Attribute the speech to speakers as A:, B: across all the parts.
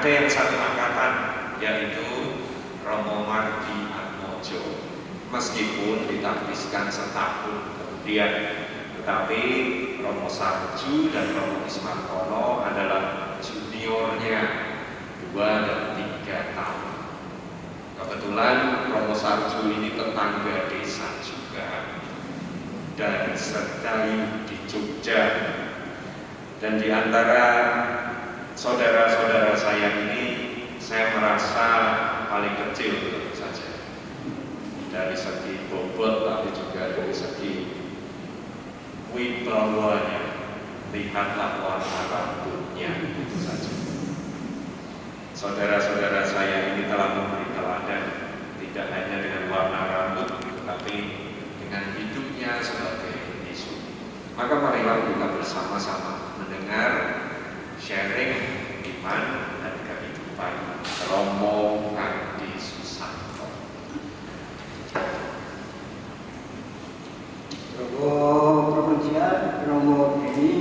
A: ada yang satu angkatan, yaitu Romo Mardi Atmojo. Meskipun ditahbiskan setahun kemudian, tetapi Romo Sarju dan Romo Ismartono adalah juniornya 2 dan 3 tahun. Kebetulan Romo Sarju ini tetangga desa juga dan sedang di Jogja. Dan di antara saudara-saudara saya ini, saya merasa paling kecil tentu saja. Dari segi bobot, tapi juga dari segi wibawanya. Lihatlah warna rambutnya, itu saja. Saudara-saudara saya ini telah memberi teladan, tidak hanya dengan warna rambut, tetapi dengan hidupnya sebagai Yesus. Maka marilah kita bersama-sama mendengar sharing iman dan kehidupan Romo Mardi Susanto.
B: Romo Provincial, Romo Deni,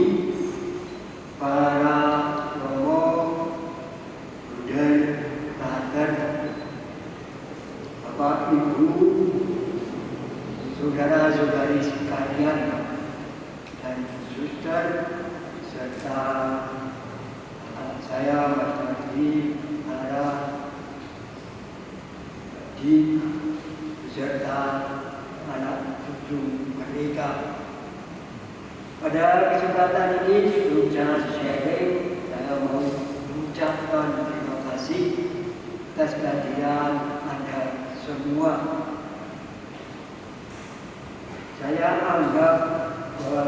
B: para Romo dan Tahanan, Bapak Ibu, saudara-saudari sekalian, dan suster, serta saya Mas Mardi, para di beserta anak cucu mereka. Pada kesempatan ini sebelum saya sharing, saya mau mengucapkan terima kasih atas kehadiran Anda semua. Saya anggap bahwa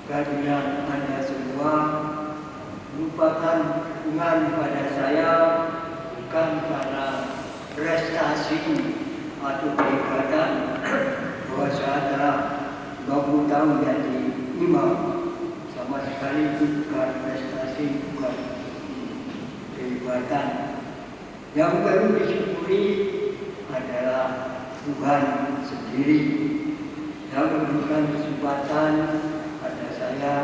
B: kehadiran Anda semua merupakan dukungan pada saya, bukan karena prestasi atau keikatan bahwa saya telah 20 tahun menjadi imam. Sama sekali bukan prestasi, bukan keikatan. Yang perlu disyukuri adalah Tuhan sendiri yang memberikan kesempatan pada saya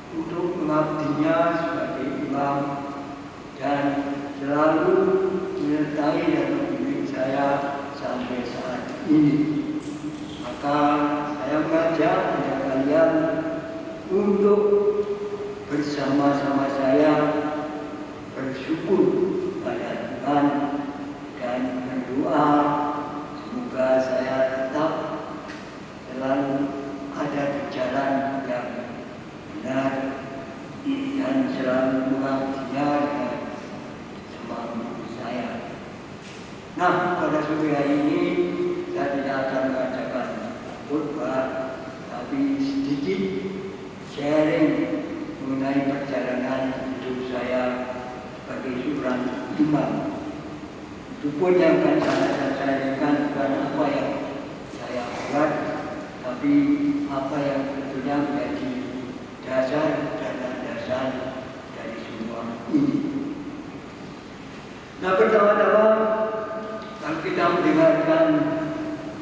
B: untuk mengabdinya sebagai imam dan selalu menyertai dan membimbing saya sampai saat ini. Maka saya mengajak anda kalian untuk bersama-sama saya bersyukur pada Tuhan dan berdoa semoga saya tetap selalu ada di jalan yang benar dan selalu mengabdinya dengan semampu saya. Nah, pada sore hari ini saya tidak akan mengadakan khotbah, tapi sedikit sharing mengenai perjalanan hidup saya sebagai seorang imam. Itu pun yang akan saya sharingkan bukan apa yang saya buat, tapi apa yang tentunya menjadi dasar dan landasan dari semua ini. Nah, pertama-tama kalau kita mendengarkan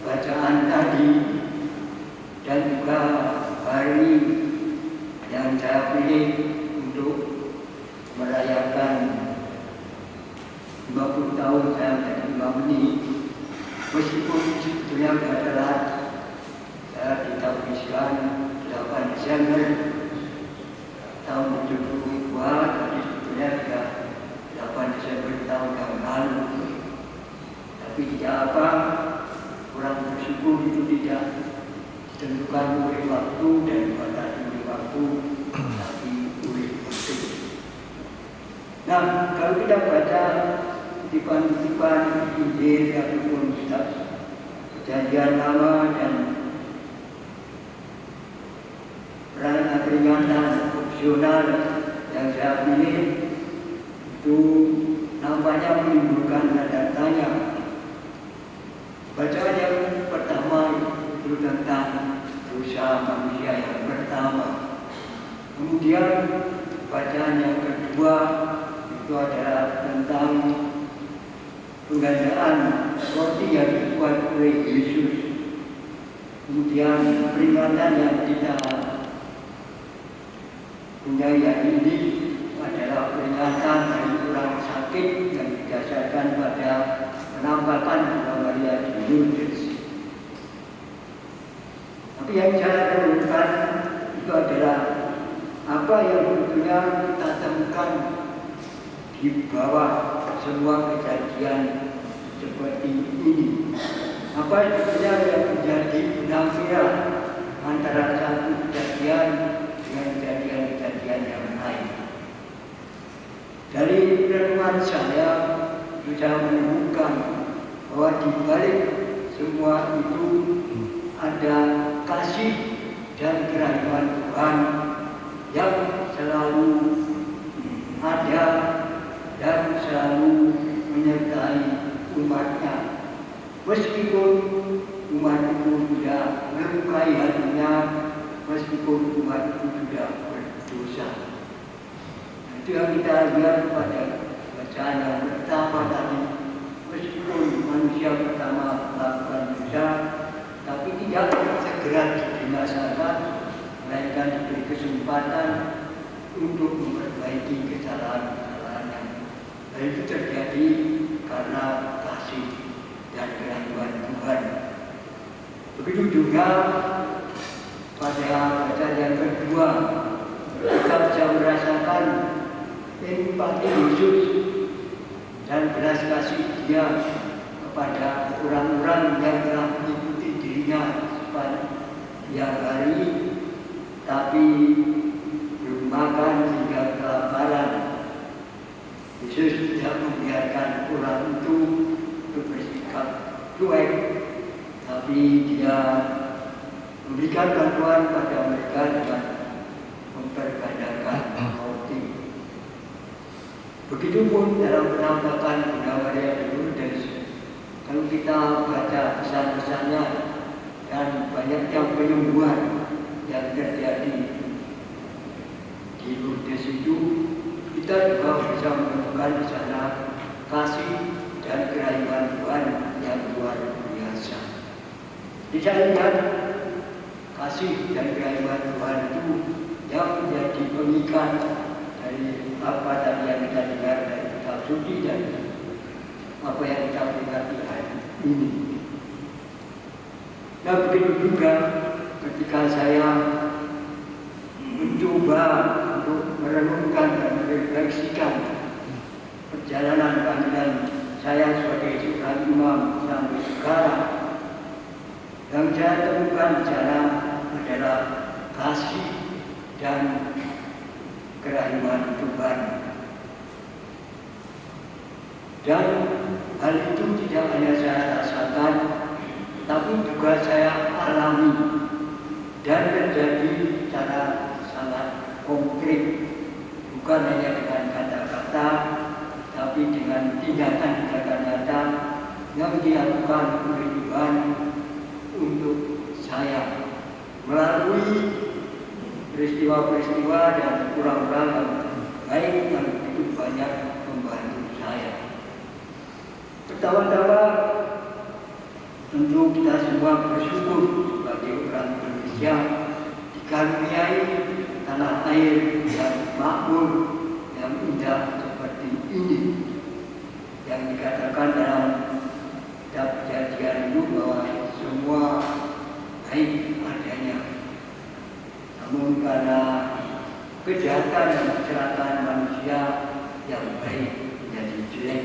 B: bacaan tadi dan juga hari yang saya pilih untuk merayakan 50 tahun saya menjadi imam ini, meskipun sebetulnya sudah telat, saya ditahbiskan 8 Desember tahun 72, tapi sebetulnya sudah 8 Desember tahun yang lalu. Tapi tidak apa, kurang bersyukur itu tidak ditentukan oleh waktu dan dibatasi oleh waktu, tapi oleh waktu. Nah, kalau kita baca kutipan-kutipan Injil ataupun kitab Perjanjian Lama dan peringatan opsional yang saya pilih, itu nampaknya menimbulkan tanda tanya. Bacaan yang pertama itu tentang dosa manusia yang pertama. Kemudian bacaan yang kedua itu adalah tentang penggandaan roti yang dibuat oleh Yesus. Kemudian peringatan yang kita punya hari ini adalah peringatan dari orang bangkit yang didasarkan pada penampakan Bunda Maria di Lourdes. Tapi yang saya renungkan itu adalah apa yang sebetulnya kita temukan di bawah semua kejadian seperti ini. Apa sebetulnya yang menjadi benang merah antara satu kejadian dengan kejadian-kejadian yang lain. Dari renungan saya menemukan bahwa di balik semua itu ada kasih dan kerahiman Tuhan yang selalu ada dan selalu menyertai umatnya. Meskipun umat itu sudah melukai hatinya, meskipun umat itu sudah berdosa. Itu yang kita lihat pada bacaan yang pertama tadi. Meskipun manusia pertama melakukan dosa, tapi tidak segera dibinasakan, melainkan diberi kesempatan untuk memperbaiki kesalahan-kesalahannya. Dan itu terjadi karena kasih dan kerahiman Tuhan. Begitu juga pada bacaan yang kedua, kita bisa merasakan empati Yesus dan belas kasih Dia kepada orang-orang yang telah mengikuti dirinya sepanjang hari, tapi belum makan hingga kelaparan. Yesus tidak membiarkan orang itu bersikap cuek, tapi Dia memberikan bantuan pada mereka dengan memperbanyakan roti. Begitupun dalam penampakan Bunda Maria di Lourdes, kalau kita baca pesan-pesannya dan banyaknya penyembuhan yang terjadi di Lourdes itu, kita juga bisa menemukan di sana kasih dan kerahiman Tuhan yang luar biasa. Saya lihat kasih dan kerahiman Tuhan itu yang menjadi pengikat dari apa tadi yang kita dengar dari kitab suci dan apa yang kita dengar di hari ini. Dan begitu juga ketika saya mencoba untuk merenungkan dan merefleksikan perjalanan panggilan saya sebagai seorang imam sampai sekarang, yang saya temukan di sana adalah kasih dan kerahiman Tuhan. Dan hal itu tidak hanya saya rasakan, tapi juga saya alami dan terjadi secara sangat konkret, bukan hanya dengan kata-kata, tapi dengan tindakan-tindakan nyata yang dilakukan oleh Tuhan untuk saya melalui peristiwa-peristiwa dan orang-orang yang baik yang begitu banyak membantu saya. Pertama-tama tentu kita semua bersyukur sebagai orang Indonesia dikaruniai tanah air yang makmur, yang indah seperti ini, yang dikatakan dalam perjanjian itu bahwa semua baik adanya. Namun karena kejahatan dan kecelakaan manusia yang baik menjadi jelek.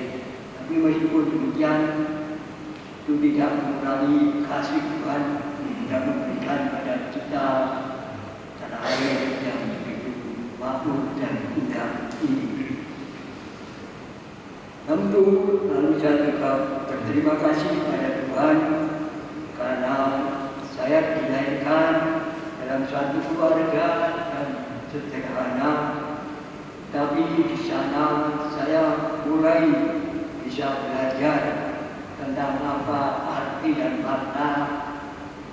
B: Tapi meskipun demikian, itu tidak mengurangi kasih Tuhan yang memberikan pada kita tanah air yang begitu makmur dan indah ini. Tentu lalu saya juga berterima kasih kepada Tuhan karena saya dilahirkan dalam suatu keluarga yang sederhana, tapi di sana saya mulai bisa belajar tentang apa arti dan makna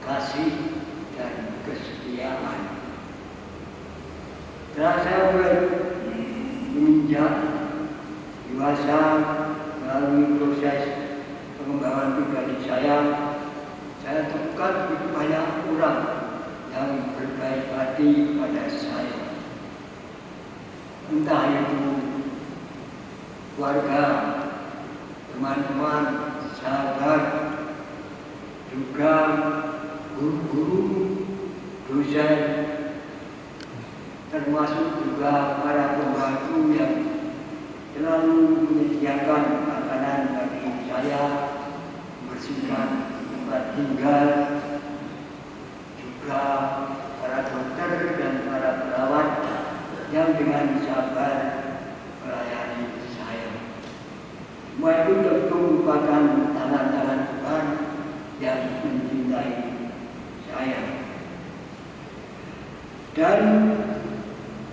B: kasih dan kesetiaan. Setelah saya mulai menginjak dewasa melalui proses pengembangan pribadi saya temukan begitu banyak orang yang berbaik hati pada saya. Entah itu keluarga, teman-teman, sahabat, juga guru-guru, dosen, termasuk juga para pembantu yang selalu menyediakan makanan bagi saya, membersihkan tempat tinggal, juga para dokter dan para perawat yang dengan sabar melayani saya. Semua itu tentu merupakan tangan-tangan Tuhan yang mencintai saya. Dan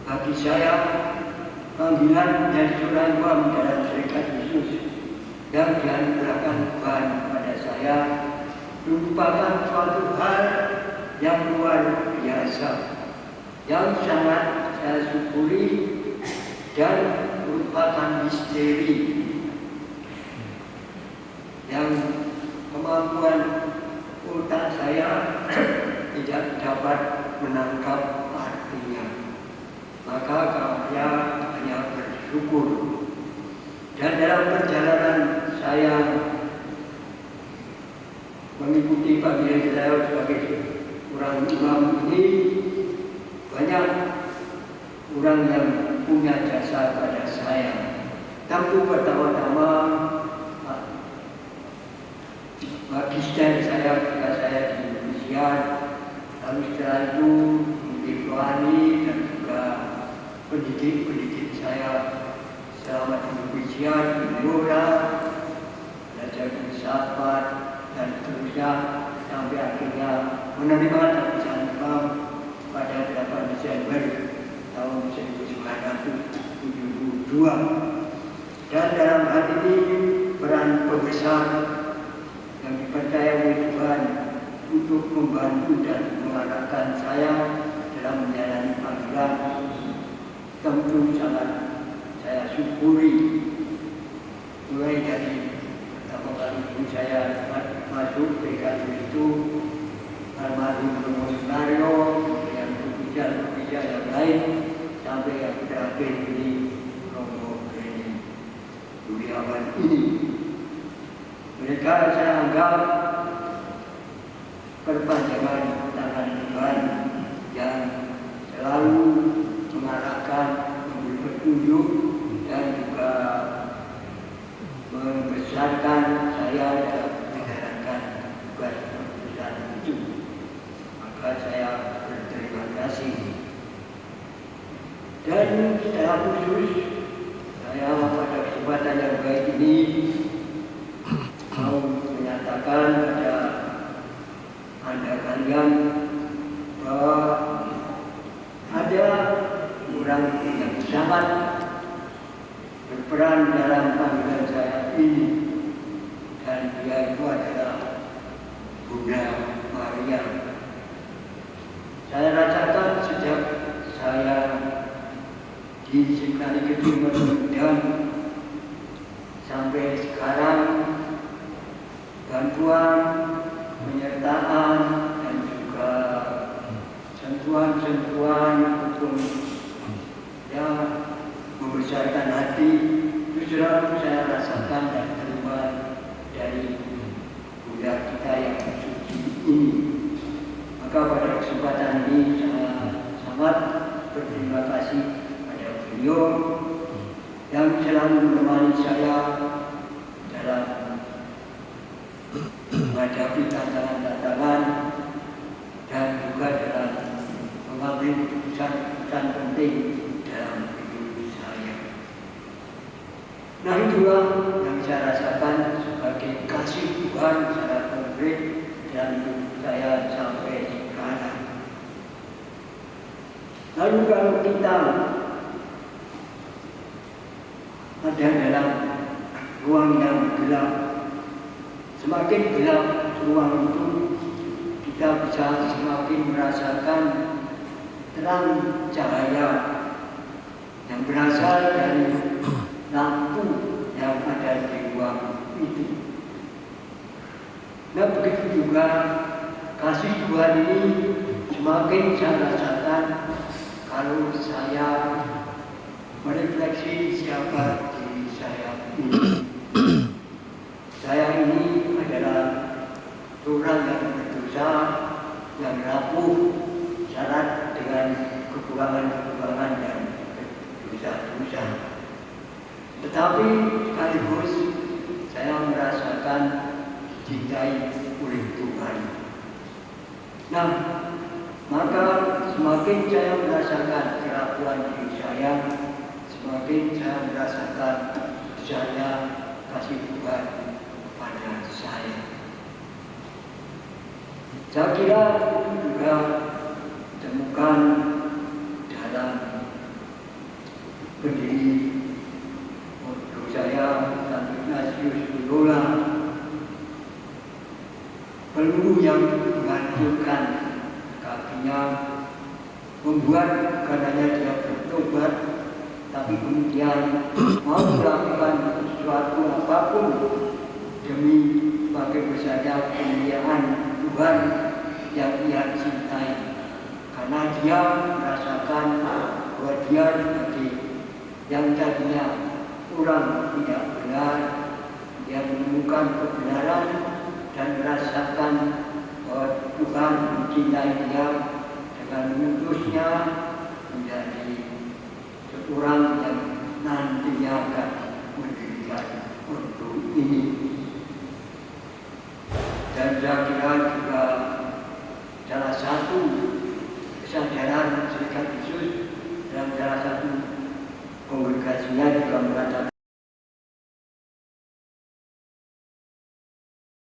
B: bagi saya, panggilan dari seorang imam dalam Syarikat Yesus yang dianugerahkan Tuhan kepada saya merupakan suatu hal yang luar biasa, yang sangat saya syukuri dan merupakan misteri yang kemampuan otak saya tidak dapat menangkap artinya. Maka saya hanya bersyukur. Dan dalam perjalanan saya mengikuti panggilan saya sebagai orang imam ini, banyak orang yang punya jasa pada saya. Tentu pertama-tama magister saya ketika saya di Indonesia, lalu setelah itu diploani dan juga pendidik saya selama di Indonesia, di Blora, belajar filsafat dan seterusnya sampai akhirnya menerima tabisan imam pada 8 Desember tahun 1972. Dan dalam hal ini peran pembesar yang dipercaya oleh Tuhan untuk membantu dan mengarahkan saya dalam menjalani panggilan tentu sangat saya syukuri. Mulai dari pertama kali ibu saya masuk PKU itu, almarhum Romo Sunario, kemudian pembina yang lain, sampai yang terakhir ini Romo Beni Budiawan ini. Mereka saya anggap perpanjangan tangan Tuhan yang selalu mengarahkan, memberi petunjuk dan juga membesarkan saya dalam menjalankan tugas besar itu. Maka saya berterima kasih. Dan secara khusus saya pada kesempatan yang baik ini mau menyatakan pada Anda kalian bahwa ada orang yang sangat berperan dalam panggilan saya ini, dan dia itu adalah Bunda Maria. Saya rasakan sejak saya di Seminari Kecil Medan sampai sekarang, bantuan, penyertaan, dan juga sentuhan-sentuhan untuk yang membesarkan hati itu selalu saya rasakan dan terima dari Bunda kita yang suci ini. Maka pada kesempatan ini saya sangat berterima kasih pada beliau yang selalu menemani saya dalam menghadapi tantangan-tantangan dan juga dalam mengambil keputusan-keputusan penting dalam hidup saya. Nah, itulah yang saya rasakan sebagai kasih Tuhan secara konkret dalam hidup saya sampai sekarang. Lalu kalau kita ada dalam ruang yang gelap, semakin gelap ruang itu, kita bisa semakin merasakan terang cahaya yang berasal dari lampu yang ada di ruang itu. Nah, begitu juga kasih Tuhan ini semakin saya rasakan kalau saya merefleksi siapa diri saya. ini. Saya ini adalah orang yang berdosa, yang rapuh, syarat dengan kekurangan-kekurangan dan dosa-dosa. Tetapi sekaligus saya merasakan dicintai oleh Tuhan. Nah, maka semakin saya merasakan kerapuan diri saya, semakin saya merasakan besarnya kasih Tuhan pada saya. Saya kira itu juga ditemukan dalam pendiri waktu saya, Santo Ignatius Loyola, peluru yang menghancurkan kakinya, membuat karenanya dia bertobat, tapi kemudian mau melakukan sesuatu apapun demi sebagai besarnya kemuliaan Tuhan yang ia cintai, karena dia merasakan bahwa dia sebagai yang tadinya orang tidak benar, dia menemukan kebenaran dan merasakan bahwa Tuhan mencintai dia dengan mengutusnya menjadi seorang yang nantinya akan mendirikan untuk ini. Dan saya kira juga salah satu kesadaran Serikat Yesus dan salah satu kongregasinya juga mengatakan